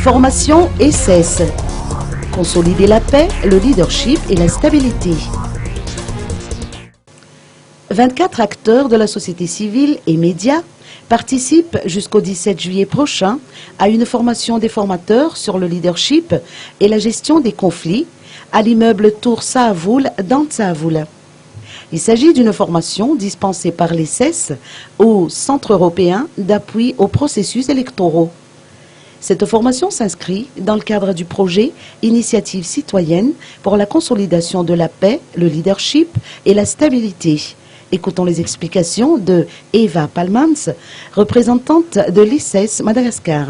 Formation ESSES. Consolider la paix, le leadership et la stabilité. 24 acteurs de la société civile et médias participent jusqu'au 17 juillet prochain à une formation des formateurs sur le leadership et la gestion des conflits à l'immeuble Tour Saavoul dans Saavoul. Il s'agit d'une formation dispensée par l'ESSES au Centre européen d'appui aux processus électoraux. Cette formation s'inscrit dans le cadre du projet Initiative citoyenne pour la consolidation de la paix, le leadership et la stabilité. Écoutons les explications de Eva Palmans, représentante de l'ESSES Madagascar.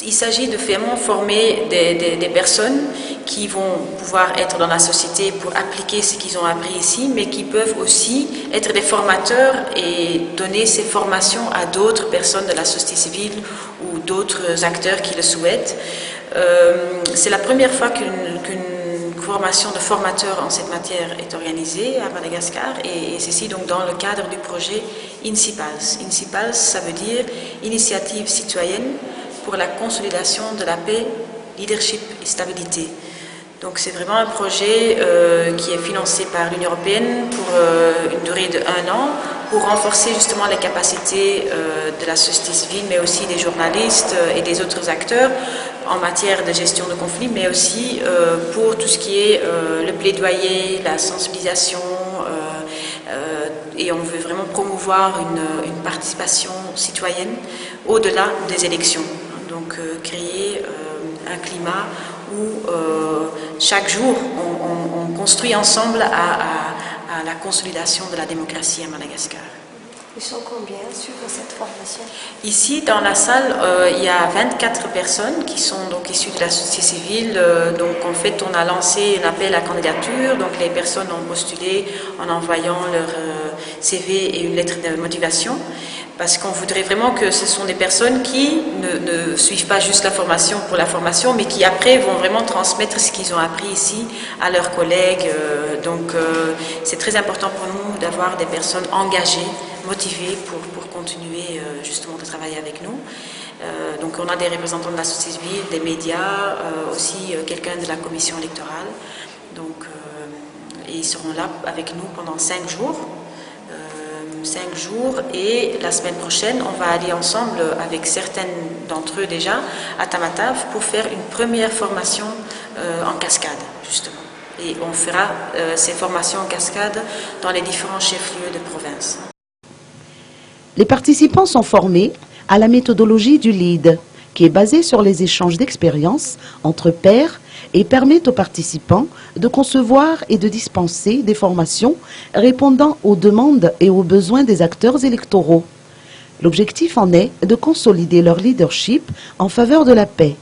Il s'agit de vraiment former des personnes qui vont pouvoir être dans la société pour appliquer ce qu'ils ont appris ici, mais qui peuvent aussi être des formateurs et donner ces formations à d'autres personnes de la société civile ou d'autres acteurs qui le souhaitent. C'est la première fois qu'une formation de formateurs en cette matière est organisée à Madagascar, et ceci donc dans le cadre du projet INCIPALS. INCIPALS, ça veut dire Initiative citoyenne pour la consolidation de la paix, leadership et stabilité. Donc c'est vraiment un projet qui est financé par l'Union européenne pour une durée de 1 an pour renforcer justement les capacités de la société civile, mais aussi des journalistes et des autres acteurs en matière de gestion de conflits, mais aussi pour tout ce qui est le plaidoyer, la sensibilisation, et on veut vraiment promouvoir une participation citoyenne au-delà des élections. Donc créer un climat où chaque jour on construit ensemble à la consolidation de la démocratie à Madagascar. Ils sont combien sur cette formation? Ici, dans la salle, il y a 24 personnes qui sont donc issues de la société civile. Donc, en fait, on a lancé un appel à candidature. Donc, les personnes ont postulé en envoyant leur CV et une lettre de motivation. Parce qu'on voudrait vraiment que ce sont des personnes qui ne suivent pas juste la formation pour la formation, mais qui après vont vraiment transmettre ce qu'ils ont appris ici à leurs collègues. Donc, c'est très important pour nous d'avoir des personnes engagées, motivés pour continuer justement de travailler avec nous. Donc on a des représentants de la société civile, des médias, aussi quelqu'un de la commission électorale. Donc et ils seront là avec nous pendant 5 jours. 5 jours, et la semaine prochaine on va aller ensemble avec certaines d'entre eux déjà à Tamatave pour faire une première formation en cascade justement. Et on fera ces formations en cascade dans les différents chefs-lieux de province. Les participants sont formés à la méthodologie du LEAD, qui est basée sur les échanges d'expériences entre pairs et permet aux participants de concevoir et de dispenser des formations répondant aux demandes et aux besoins des acteurs électoraux. L'objectif en est de consolider leur leadership en faveur de la paix.